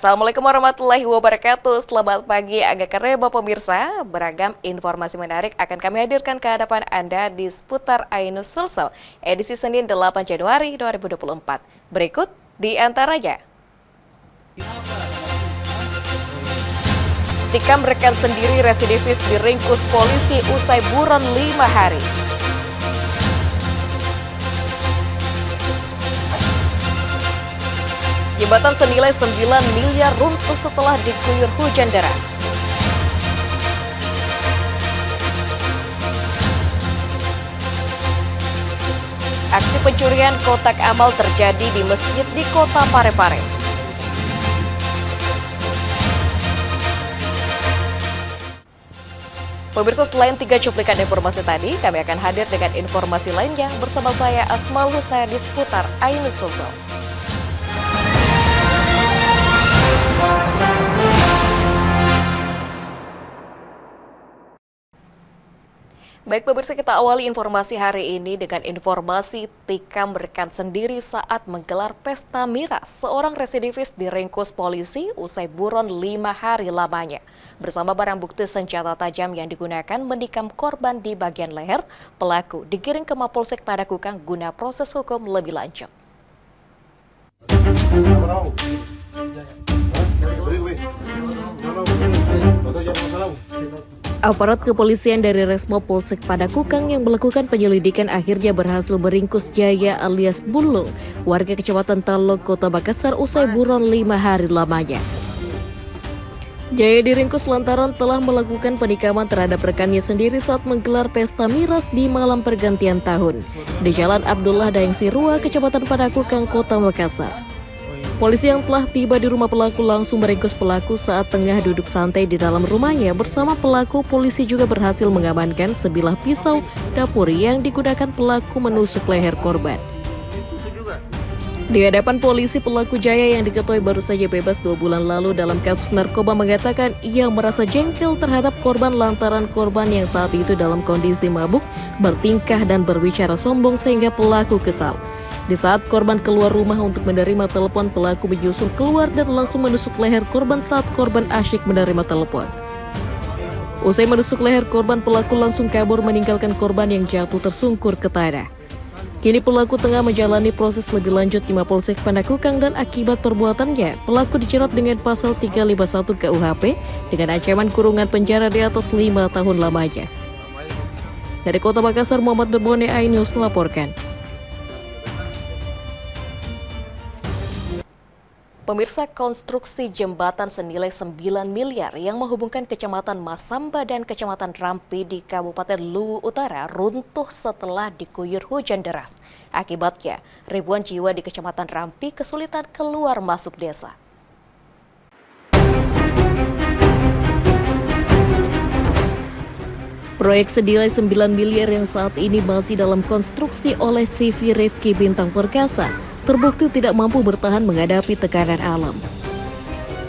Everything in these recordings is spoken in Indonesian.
Assalamualaikum warahmatullahi wabarakatuh. Selamat pagi agak kereba pemirsa. Beragam informasi menarik akan kami hadirkan ke hadapan Anda di seputar Ainus Sulsel edisi Senin 8 Januari 2024. Berikut di antaranya. Tikam rekan sendiri residivis diringkus polisi usai buron 5 hari. Jembatan senilai 9 miliar runtuh setelah diguyur hujan deras. Aksi pencurian kotak amal terjadi di masjid di kota Parepare. Pemirsa, selain 3 cuplikan informasi tadi, kami akan hadir dengan informasi lainnya bersama saya Asmaul Husna di seputar Ainus Sulsel. Baik pemirsa, kita awali informasi hari ini dengan informasi tikam rekan sendiri saat menggelar pesta miras. Seorang residivis diringkus polisi usai buron 5 hari lamanya. Bersama barang bukti senjata tajam yang digunakan menikam korban di bagian leher, pelaku digiring ke Mapolsek Padakukang guna proses hukum lebih lanjut. Aparat kepolisian dari Resmo Polsek Padakukang yang melakukan penyelidikan akhirnya berhasil meringkus Jaya alias Bulung, warga Kecamatan Talog, Kota Makassar usai buron 5 hari lamanya. Jaya diringkus lantaran telah melakukan penikaman terhadap rekannya sendiri saat menggelar pesta miras di malam pergantian tahun di Jalan Abdullah Daeng Sirua, Kecamatan Padakukang, Kota Makassar. Polisi yang telah tiba di rumah pelaku langsung meringkus pelaku saat tengah duduk santai di dalam rumahnya. Bersama pelaku, polisi juga berhasil mengamankan sebilah pisau dapur yang digunakan pelaku menusuk leher korban. Di hadapan polisi, pelaku Jaya yang diketahui baru saja bebas 2 bulan lalu dalam kasus narkoba mengatakan ia merasa jengkel terhadap korban lantaran korban yang saat itu dalam kondisi mabuk, bertingkah dan berbicara sombong sehingga pelaku kesal. Di saat korban keluar rumah untuk menerima telepon, pelaku menyusul keluar dan langsung menusuk leher korban saat korban asyik menerima telepon. Usai menusuk leher korban, pelaku langsung kabur meninggalkan korban yang jatuh tersungkur ke tanah. Kini pelaku tengah menjalani proses lebih lanjut di Mapolsek Padakukang dan akibat perbuatannya, pelaku dijerat dengan pasal 351 KUHP dengan ancaman kurungan penjara di atas 5 tahun lamanya. Dari Kota Makassar, Muhammad Nurbone, Ainus melaporkan. Pemirsa, konstruksi jembatan senilai 9 miliar yang menghubungkan Kecamatan Masamba dan Kecamatan Rampi di Kabupaten Luwu Utara runtuh setelah diguyur hujan deras. Akibatnya, ribuan jiwa di Kecamatan Rampi kesulitan keluar masuk desa. Proyek senilai 9 miliar yang saat ini masih dalam konstruksi oleh CV Rifki Bintang Perkasa terbukti tidak mampu bertahan menghadapi tekanan alam.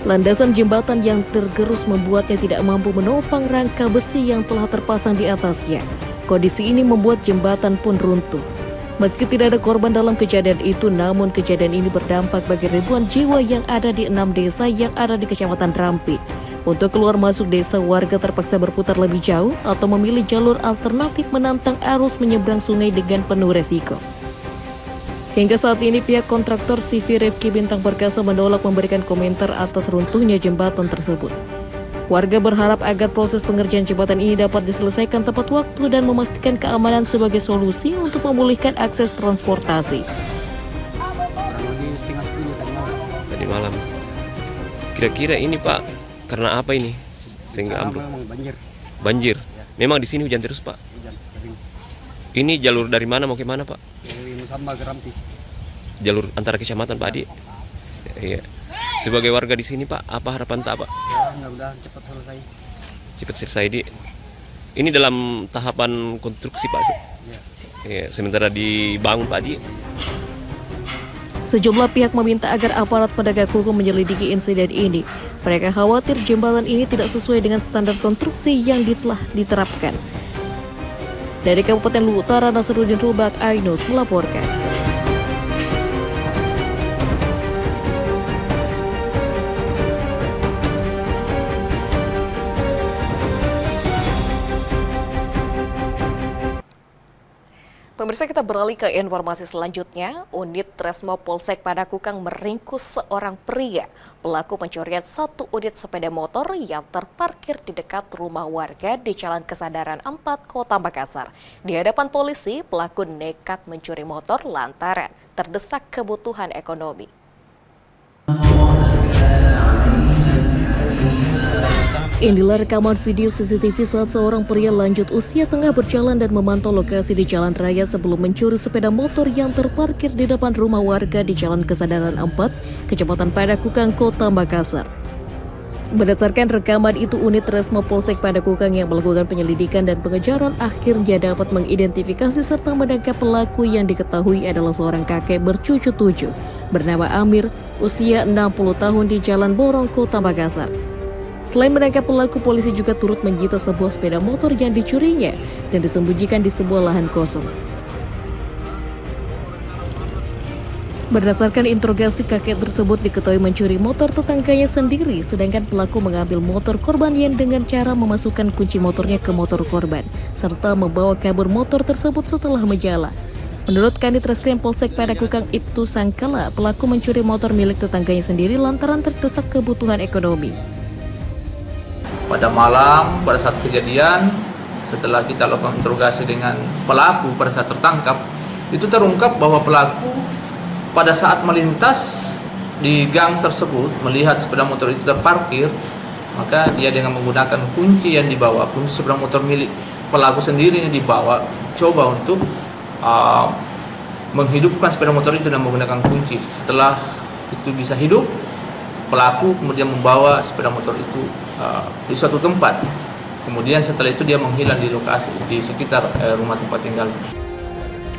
Landasan jembatan yang tergerus membuatnya tidak mampu menopang rangka besi yang telah terpasang di atasnya. Kondisi ini membuat jembatan pun runtuh. Meski tidak ada korban dalam kejadian itu, namun kejadian ini berdampak bagi ribuan jiwa yang ada di 6 desa yang ada di Kecamatan Rampi. Untuk keluar masuk desa, warga terpaksa berputar lebih jauh atau memilih jalur alternatif menantang arus menyeberang sungai dengan penuh resiko. Hingga saat ini pihak kontraktor CV Rifki Bintang Perkasa menolak memberikan komentar atas runtuhnya jembatan tersebut. Warga berharap agar proses pengerjaan jembatan ini dapat diselesaikan tepat waktu dan memastikan keamanan sebagai solusi untuk memulihkan akses transportasi. Tadi malam. Kira-kira ini Pak, karena apa ini sehingga ambruk? Banjir. Memang di sini hujan terus Pak. Ini jalur dari mana mau ke mana Pak? Masamba ke Rampi. Jalur antara kecamatan Pak Adi. Iya. Sebagai warga di sini Pak, apa harapan tak Pak? Ya, mudah-mudahan cepat selesai. Cepat selesai di. Ini dalam tahapan konstruksi Pak. Ya. Iya, sementara dibangun Pak Adi. Sejumlah pihak meminta agar aparat penegak hukum menyelidiki insiden ini. Mereka khawatir jembatan ini tidak sesuai dengan standar konstruksi yang telah diterapkan. Dari Kabupaten Luwu Utara, Nasruddin Rubak, Ainus melaporkan. Pemirsa, kita beralih ke informasi selanjutnya. Unit Tresmo Polsek Padakukang meringkus seorang pria pelaku pencurian satu unit sepeda motor yang terparkir di dekat rumah warga di Jalan Kesadaran 4, Kota Makassar. Di hadapan polisi, pelaku nekat mencuri motor lantaran terdesak kebutuhan ekonomi. Inilah rekaman video CCTV saat seorang pria lanjut usia tengah berjalan dan memantau lokasi di jalan raya sebelum mencuri sepeda motor yang terparkir di depan rumah warga di Jalan Kesadaran 4, Kecamatan Padakukang, Kota Makassar. Berdasarkan rekaman itu, unit Tresmo Polsek Padakukang yang melakukan penyelidikan dan pengejaran akhirnya dapat mengidentifikasi serta menangkap pelaku yang diketahui adalah seorang kakek bercucu 7 bernama Amir, usia 60 tahun di Jalan Borong, Kota Makassar. Selain menangkap pelaku, polisi juga turut menyita sebuah sepeda motor yang dicurinya dan disembunyikan di sebuah lahan kosong. Berdasarkan interogasi, kakek tersebut diketahui mencuri motor tetangganya sendiri, sedangkan pelaku mengambil motor korban yang dengan cara memasukkan kunci motornya ke motor korban, serta membawa kabur motor tersebut setelah menjala. Menurut Kanit Reskrim Polsek Padakukang Ibtu Sangkala, pelaku mencuri motor milik tetangganya sendiri lantaran terdesak kebutuhan ekonomi. Pada malam, pada saat kejadian, setelah kita lakukan interogasi dengan pelaku pada saat tertangkap, itu terungkap bahwa pelaku pada saat melintas di gang tersebut melihat sepeda motor itu terparkir, maka dia dengan menggunakan kunci yang dibawa, kunci sepeda motor milik pelaku sendiri yang dibawa, coba untuk menghidupkan sepeda motor itu dan menggunakan kunci. Setelah itu bisa hidup, pelaku kemudian membawa sepeda motor itu di suatu tempat. Kemudian setelah itu dia menghilang di lokasi di sekitar rumah tempat tinggal.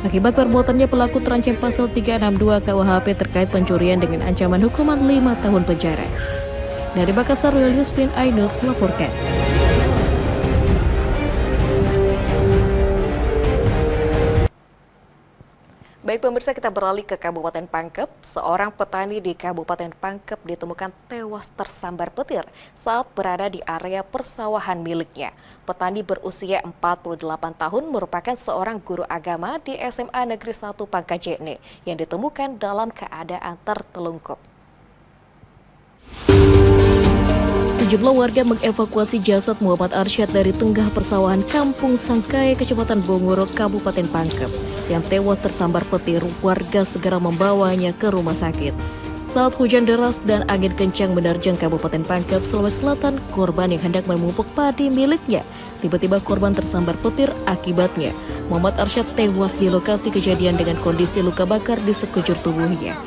Akibat perbuatannya, pelaku terancam pasal 362 KUHP terkait pencurian dengan ancaman hukuman 5 tahun penjara. Dari Makassar, Julius Vin Ainus melaporkan. Baik pemirsa, kita beralih ke Kabupaten Pangkep. Seorang petani di Kabupaten Pangkep ditemukan tewas tersambar petir saat berada di area persawahan miliknya. Petani berusia 48 tahun merupakan seorang guru agama di SMA Negeri 1 Pangkajene yang ditemukan dalam keadaan tertelungkup. Sejumlah warga mengevakuasi jasad Muhammad Arsyad dari tengah persawahan Kampung Sangkai, Kecamatan Bongoro, Kabupaten Pangkep, yang tewas tersambar petir. Warga segera membawanya ke rumah sakit. Saat hujan deras dan angin kencang menerjang Kabupaten Pangkep, Sulawesi Selatan, korban yang hendak memupuk padi miliknya tiba-tiba korban tersambar petir. Akibatnya, Muhammad Arsyad tewas di lokasi kejadian dengan kondisi luka bakar di sekujur tubuhnya.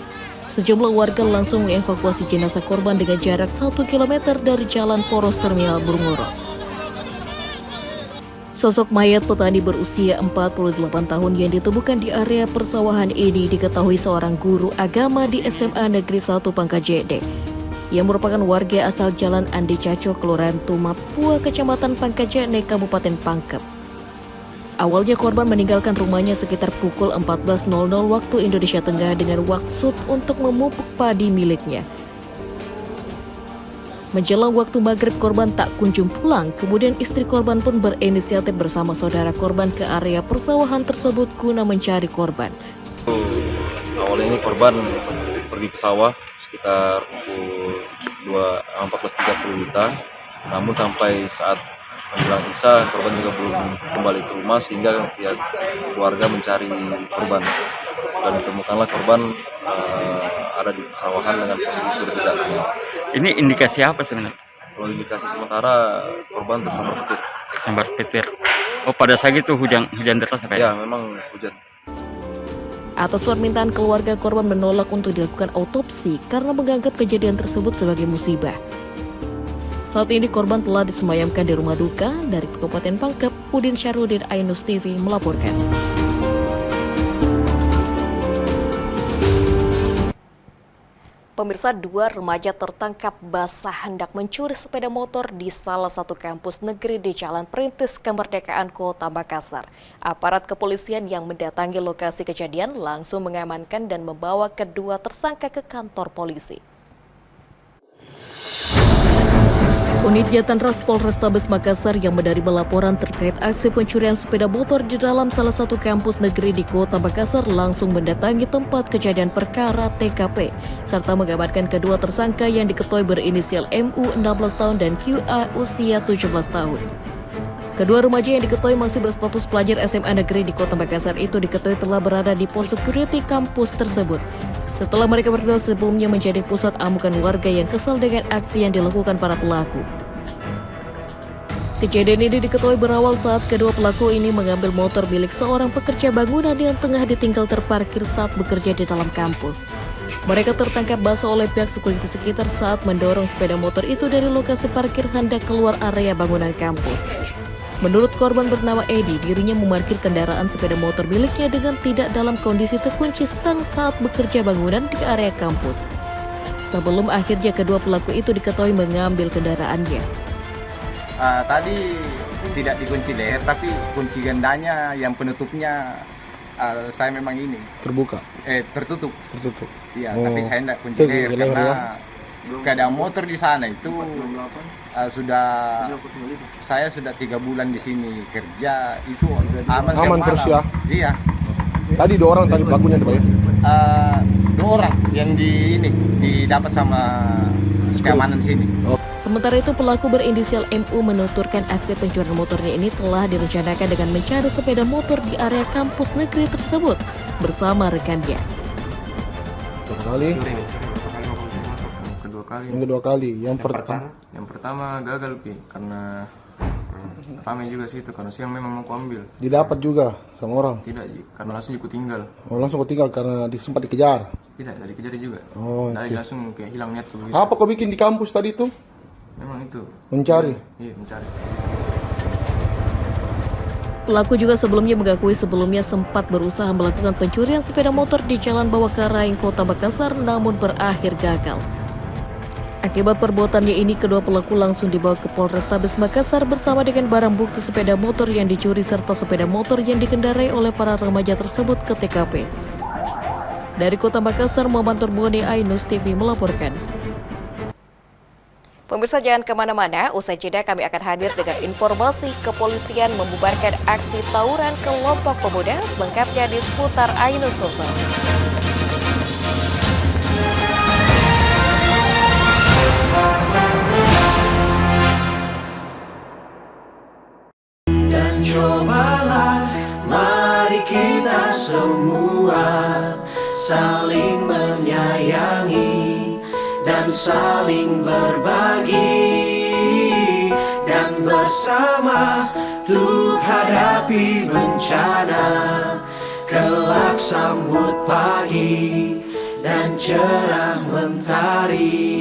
Sejumlah warga langsung mengevakuasi jenazah korban dengan jarak 1 km dari jalan poros terminal Bongoro. Sosok mayat petani berusia 48 tahun yang ditemukan di area persawahan ini diketahui seorang guru agama di SMA Negeri 1 Pangkajene yang merupakan warga asal Jalan Andi Caco, Kelurahan Tumapua, Kecamatan Pangkajene, Kabupaten Pangkep. Awalnya korban meninggalkan rumahnya sekitar pukul 14.00 waktu Indonesia Tengah dengan maksud untuk memupuk padi miliknya. Menjelang waktu maghrib, korban tak kunjung pulang. Kemudian istri korban pun berinisiatif bersama saudara korban ke area persawahan tersebut guna mencari korban. Awalnya ini korban pergi ke sawah sekitar pukul 14.30 WITA. Namun sampai saat menjelang Isya, korban juga belum kembali ke rumah sehingga pihak keluarga mencari korban. Dan ditemukanlah korban ada di persawahan dengan posisi sudah tidak tenang. Ini indikasi apa sebenarnya? Kalau indikasi sementara korban tersambar petir. Sambar petir. Oh, pada saat itu hujan deras apa Ya, memang hujan. Atas permintaan keluarga, korban menolak untuk dilakukan autopsi karena menganggap kejadian tersebut sebagai musibah. Saat ini korban telah disemayamkan di rumah duka. Dari Kabupaten Pangkep, Udin Syarudin, Ainus TV melaporkan. Pemirsa, 2 remaja tertangkap basah hendak mencuri sepeda motor di salah satu kampus negeri di Jalan Perintis Kemerdekaan, Kota Makassar. Aparat kepolisian yang mendatangi lokasi kejadian langsung mengamankan dan membawa kedua tersangka ke kantor polisi. Unit Jatanras Polrestabes Makassar yang menerima laporan terkait aksi pencurian sepeda motor di dalam salah satu kampus negeri di Kota Makassar langsung mendatangi tempat kejadian perkara TKP serta mengamankan kedua tersangka yang diketahui berinisial MU 16 tahun dan QA usia 17 tahun. Kedua remaja yang diketahui masih berstatus pelajar SMA negeri di Kota Makassar itu diketahui telah berada di pos security kampus tersebut. Setelah mereka berdua sebelumnya menjadi pusat amukan warga yang kesal dengan aksi yang dilakukan para pelaku. Kejadian ini diketahui berawal saat kedua pelaku ini mengambil motor milik seorang pekerja bangunan yang tengah ditinggal terparkir saat bekerja di dalam kampus. Mereka tertangkap basah oleh pihak security sekitar saat mendorong sepeda motor itu dari lokasi parkir hendak keluar area bangunan kampus. Menurut korban bernama Edi, dirinya memarkir kendaraan sepeda motor miliknya dengan tidak dalam kondisi terkunci stang saat bekerja bangunan di area kampus. Sebelum akhirnya kedua pelaku itu diketahui mengambil kendaraannya. Tadi tidak dikunci leher, tapi kunci gendanya yang penutupnya saya memang ini terbuka, tertutup. Iya, Oh. tapi saya tidak kunci Itu leher leher karena ya? keadaan motor di sana itu saya sudah 3 bulan di sini kerja itu aman Aman terus ya? Iya. Tadi 2 orang tadi pelakunya tuh Pak ya? 2 orang yang didapat sama keamanan sini. Sementara itu pelaku berinisial MU menuturkan aksi pencurian motornya ini telah direncanakan dengan mencari sepeda motor di area kampus negeri tersebut bersama rekannya. Kedua kali. Yang pertama gagal karena ramai juga sih itu, karena siang memang mau ambil. didapat juga sama orang. Tidak, karena langsung ikut tinggal. Oh, langsung ketinggal karena sempat dikejar. Tidak, dari kejar juga. Oh, Dari oke. langsung kayak hilang niat tuh. Apa kau bikin di kampus tadi tuh? Memang itu. Mencari. Iya, mencari. Pelaku juga sebelumnya mengakui sebelumnya sempat berusaha melakukan pencurian sepeda motor di Jalan Bawakaraeng, Kota Makassar, namun berakhir gagal. Akibat perbuatannya ini, kedua pelaku langsung dibawa ke Polrestabes Makassar bersama dengan barang bukti sepeda motor yang dicuri serta sepeda motor yang dikendarai oleh para remaja tersebut ke TKP. Dari Kota Makassar, Muhammad Turboni, Ainus TV melaporkan. Pemirsa jangan kemana-mana, usai jeda kami akan hadir dengan informasi kepolisian membubarkan aksi tawuran kelompok pemuda, selengkapnya di seputar Ainus Sosok. Dan cobalah, mari kita semua saling menyayangi dan saling berbagi, dan bersama untuk hadapi bencana, kelak sambut pagi dan cerah mentari.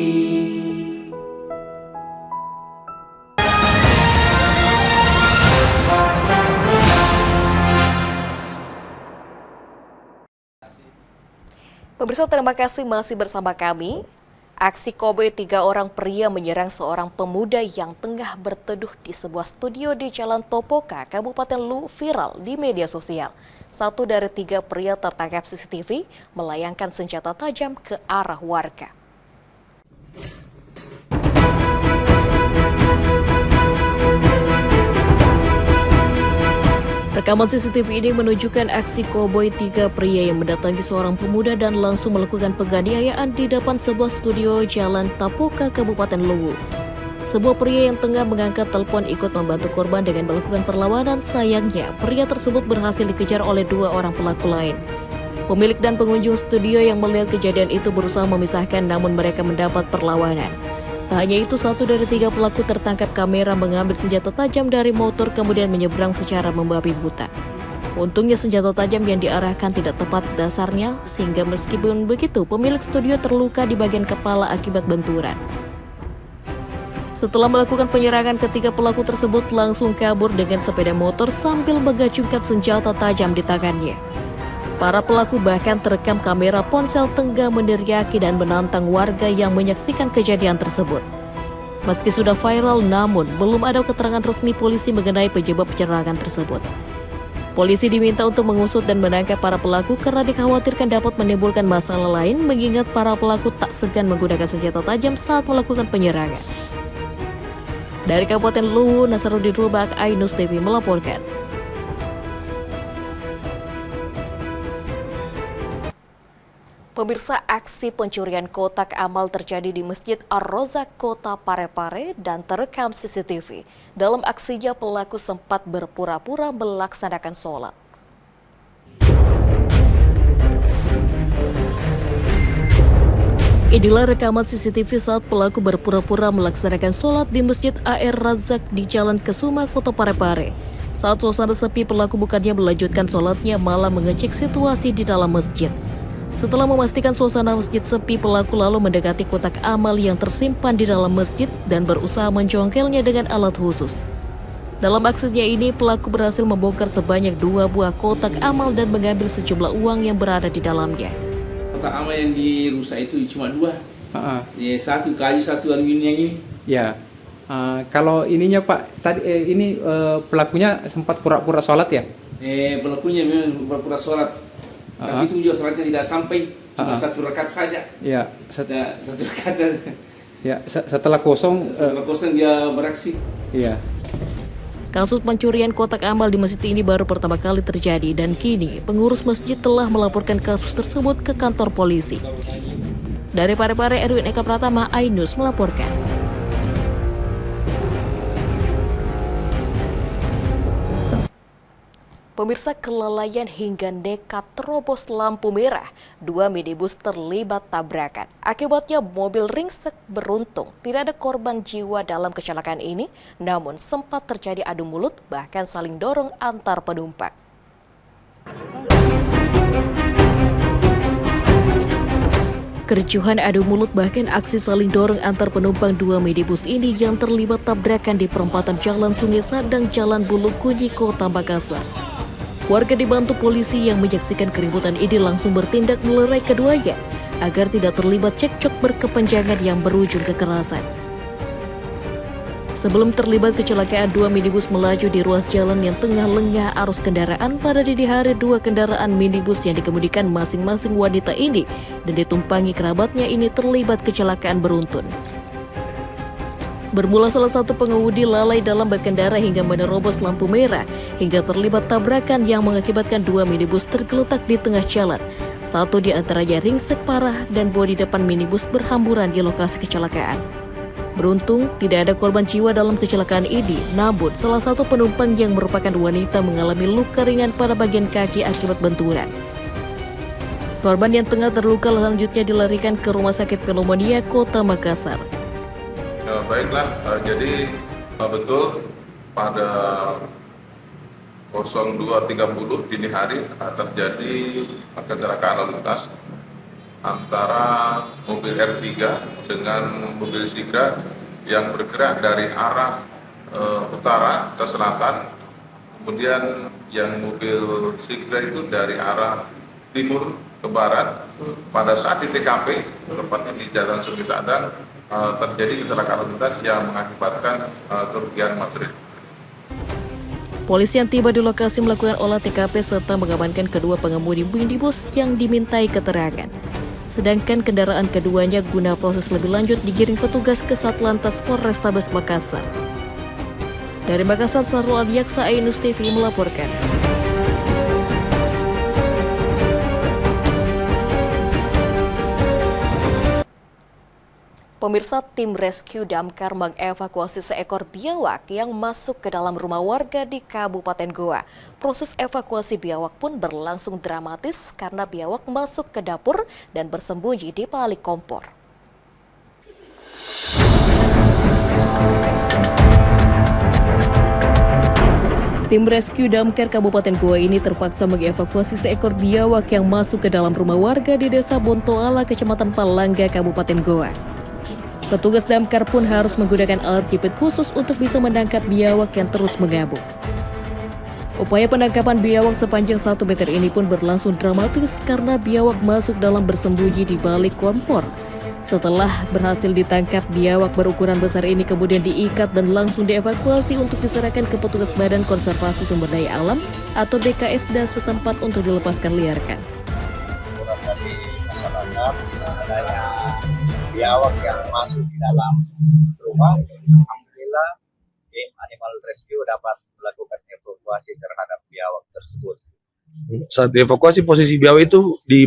Pemirsa, terima kasih masih bersama kami. Aksi koboi 3 orang pria menyerang seorang pemuda yang tengah berteduh di sebuah studio di Jalan Topoka, Kabupaten Luwu viral di media sosial. 1 dari 3 pria tertangkap CCTV melayangkan senjata tajam ke arah warga. Rekaman CCTV ini menunjukkan aksi koboi 3 pria yang mendatangi seorang pemuda dan langsung melakukan penganiayaan di depan sebuah studio Jalan Topoka, Kabupaten Luwu. Sebuah pria yang tengah mengangkat telepon ikut membantu korban dengan melakukan perlawanan. Sayangnya, pria tersebut berhasil dikejar oleh 2 orang pelaku lain. Pemilik dan pengunjung studio yang melihat kejadian itu berusaha memisahkan, namun mereka mendapat perlawanan. Tak hanya itu, 1 dari 3 pelaku tertangkap kamera mengambil senjata tajam dari motor kemudian menyeberang secara membabi buta. Untungnya senjata tajam yang diarahkan tidak tepat dasarnya, sehingga meskipun begitu pemilik studio terluka di bagian kepala akibat benturan. Setelah melakukan penyerangan, ketiga pelaku tersebut langsung kabur dengan sepeda motor sambil mengacungkan senjata tajam di tangannya. Para pelaku bahkan terekam kamera ponsel tengah meneriaki dan menantang warga yang menyaksikan kejadian tersebut. Meski sudah viral, namun belum ada keterangan resmi polisi mengenai penyebab penyerangan tersebut. Polisi diminta untuk mengusut dan menangkap para pelaku karena dikhawatirkan dapat menimbulkan masalah lain, mengingat para pelaku tak segan menggunakan senjata tajam saat melakukan penyerangan. Dari Kabupaten Luwu, Nasarudin Rubak, Ainus TV melaporkan. Pemirsa, aksi pencurian kotak amal terjadi di Masjid Ar-Rozak, Kota Parepare dan terekam CCTV. Dalam aksinya pelaku sempat berpura-pura melaksanakan sholat. Inilah rekaman CCTV saat pelaku berpura-pura melaksanakan sholat di Masjid Ar-Rozak di Jalan Kesuma, Kota Parepare. Saat suasana sepi, pelaku bukannya melanjutkan sholatnya, malah mengecek situasi di dalam masjid. Setelah memastikan suasana masjid sepi, pelaku lalu mendekati kotak amal yang tersimpan di dalam masjid dan berusaha menjongkelnya dengan alat khusus. Dalam aksinya ini, pelaku berhasil membongkar sebanyak 2 buah kotak amal dan mengambil sejumlah uang yang berada di dalamnya. Kotak amal yang dirusak itu cuma 2. Satu kayu, satu aluminium ini. Ya. Kalau ininya Pak, tadi ini pelakunya sempat pura-pura sholat ya? Pelakunya memang pura-pura sholat. Tapi itu juga sholatnya tidak sampai, cuma 1 rakaat saja. Ya. Satu rakaat saja. Ya. Setelah kosong dia beraksi. Iya. Kasus pencurian kotak amal di masjid ini baru pertama kali terjadi dan kini pengurus masjid telah melaporkan kasus tersebut ke kantor polisi. Dari Parepare, Erwin Eka Pratama, Ainus melaporkan. Pemirsa, kelalaian hingga nekat terobos lampu merah. 2 minibus terlibat tabrakan. Akibatnya mobil ringsek. Beruntung tidak ada korban jiwa dalam kecelakaan ini, namun sempat terjadi adu mulut bahkan saling dorong antar penumpang. Kericuhan, adu mulut bahkan aksi saling dorong antar penumpang 2 minibus ini yang terlibat tabrakan di perempatan Jalan Sungai Sadang, Jalan Bulukunyi, Kota Makassar. Warga dibantu polisi yang menyaksikan keributan ini langsung bertindak melerai keduanya agar tidak terlibat cekcok berkepanjangan yang berujung kekerasan. Sebelum terlibat kecelakaan, 2 minibus melaju di ruas jalan yang tengah lengah arus kendaraan. Pada dini hari, 2 kendaraan minibus yang dikemudikan masing-masing wanita ini dan ditumpangi kerabatnya ini terlibat kecelakaan beruntun. Bermula salah satu pengemudi lalai dalam berkendara hingga menerobos lampu merah hingga terlibat tabrakan yang mengakibatkan 2 minibus tergeletak di tengah jalan. Satu di antaranya ringsek parah dan bodi depan minibus berhamburan di lokasi kecelakaan. Beruntung tidak ada korban jiwa dalam kecelakaan ini, namun salah satu penumpang yang merupakan wanita mengalami luka ringan pada bagian kaki akibat benturan. Korban yang tengah terluka selanjutnya dilarikan ke Rumah Sakit Pneumonia Kota Makassar. Baiklah, jadi betul pada 02.30 dini hari terjadi kecelakaan lalu lintas antara mobil R3 dengan mobil Sigra yang bergerak dari arah utara ke selatan, kemudian yang mobil Sigra itu dari arah timur ke barat. Pada saat di TKP, tepatnya di Jalan Sungai Sadang, terjadi kecelakaan lalu lintas yang mengakibatkan kerugian material. Polisi yang tiba di lokasi melakukan olah TKP serta mengamankan kedua pengemudi minibus yang dimintai keterangan. Sedangkan kendaraan keduanya guna proses lebih lanjut digiring petugas ke Satlantas Polrestabes Makassar. Dari Makassar, Sarul Adiaksa, Ainus TV melaporkan. Pemirsa, tim rescue damkar mengevakuasi seekor biawak yang masuk ke dalam rumah warga di Kabupaten Goa. Proses evakuasi biawak pun berlangsung dramatis karena biawak masuk ke dapur dan bersembunyi di balik kompor. Tim rescue damkar Kabupaten Goa ini terpaksa mengevakuasi seekor biawak yang masuk ke dalam rumah warga di Desa Bontoala, Kecamatan Palangga, Kabupaten Goa. Petugas damkar pun harus menggunakan alat jepit khusus untuk bisa menangkap biawak yang terus mengabuk. Upaya penangkapan biawak sepanjang 1 meter ini pun berlangsung dramatis karena biawak masuk dalam bersembunyi di balik kompor. Setelah berhasil ditangkap, biawak berukuran besar ini kemudian diikat dan langsung dievakuasi untuk diserahkan ke petugas Badan Konservasi Sumber Daya Alam atau BKSDA setempat untuk dilepaskan liarkan. Dari masyarakat adanya biawak yang masuk di dalam rumah, alhamdulillah kapal rescue dapat melakukan evakuasi terhadap biawak tersebut. Saat evakuasi posisi biawak itu di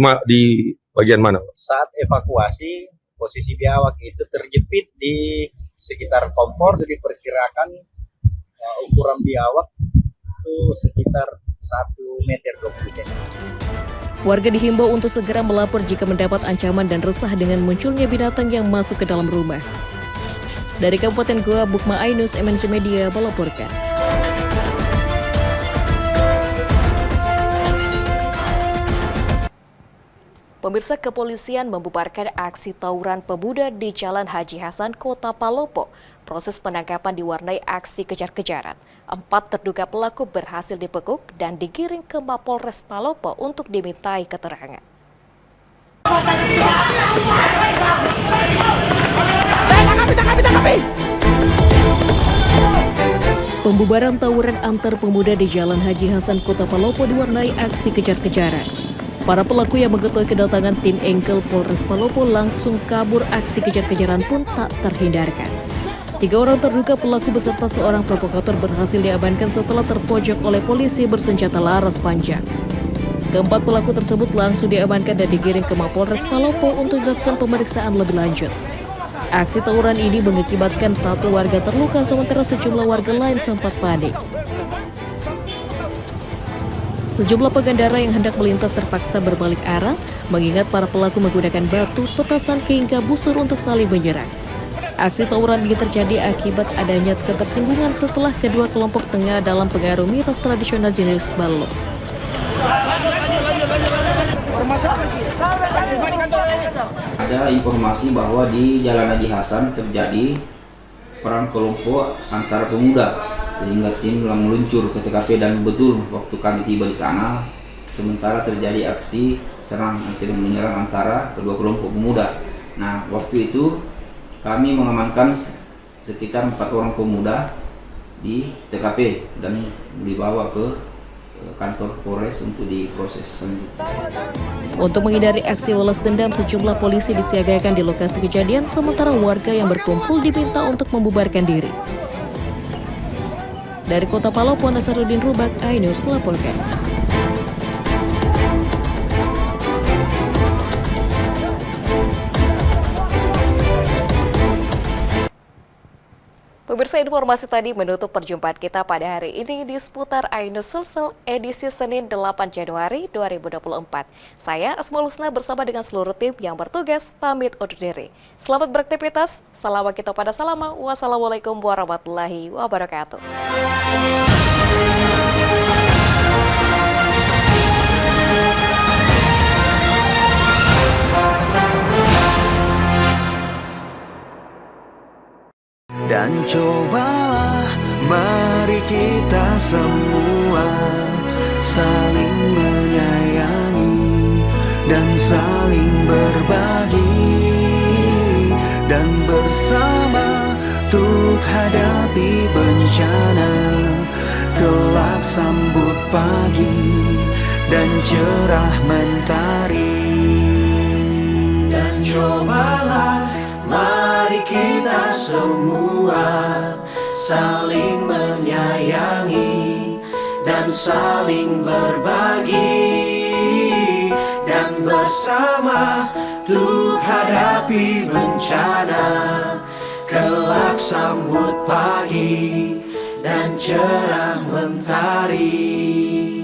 bagian mana? Saat evakuasi, posisi biawak itu terjepit di sekitar kompor, jadi diperkirakan ukuran biawak itu sekitar 1 meter 20 cm. Warga dihimbau untuk segera melapor jika mendapat ancaman dan resah dengan munculnya binatang yang masuk ke dalam rumah. Dari Kabupaten Goa, Bukma Ainus, MNC Media melaporkan. Pemirsa, kepolisian membubarkan aksi tawuran pemuda di Jalan Haji Hasan, Kota Palopo. Proses penangkapan diwarnai aksi kejar-kejaran. 4 terduga pelaku berhasil dibekuk dan digiring ke Mapolres Palopo untuk dimintai keterangan. Pembubaran tawuran antar pemuda di Jalan Haji Hasan, Kota Palopo diwarnai aksi kejar-kejaran. Para pelaku yang mengetahui kedatangan tim Engkel Polres Palopo langsung kabur. Aksi kejar-kejaran pun tak terhindarkan. 3 orang terduga pelaku beserta seorang provokator berhasil diamankan setelah terpojok oleh polisi bersenjata laras panjang. Keempat pelaku tersebut langsung diamankan dan digiring ke Mapolres Palopo untuk dilakukan pemeriksaan lebih lanjut. Aksi tawuran ini mengakibatkan 1 warga terluka sementara sejumlah warga lain sempat panik. Sejumlah pengendara yang hendak melintas terpaksa berbalik arah, mengingat para pelaku menggunakan batu, petasan hingga busur untuk saling menyerang. Aksi tawuran ini terjadi akibat adanya ketersinggungan setelah kedua kelompok tengah dalam pengaruh miras tradisional jenis balok. Ada informasi bahwa di Jalan Haji Hasan terjadi perang kelompok antara pemuda, sehingga tim meluncur ke TKP dan betul waktu kami tiba di sana, sementara terjadi aksi serang menyerang antara kedua kelompok pemuda. Nah, waktu itu kami mengamankan sekitar 4 orang pemuda di TKP dan dibawa ke kantor Polres untuk diproses selanjutnya. Untuk menghindari aksi balas dendam, sejumlah polisi disiagakan di lokasi kejadian, sementara warga yang berkumpul diminta untuk membubarkan diri. Dari Kota Palopo, Nasaruddin Rubak, iNews melaporkan. Pemirsa, informasi tadi menutup perjumpaan kita pada hari ini di seputar iNews Sulsel edisi Senin 8 Januari 2024. Saya Asmaul Husna bersama dengan seluruh tim yang bertugas pamit undur diri. Selamat beraktivitas, salam kita pada salama, wassalamualaikum warahmatullahi wabarakatuh. Dan cobalah mari kita semua saling menyayangi dan saling berbagi, dan bersama untuk hadapi bencana, kelak sambut pagi dan cerah mentari. Dan cobalah mari kita semua saling menyayangi dan saling berbagi, dan bersama untuk hadapi bencana, kelak sambut pagi dan cerah mentari.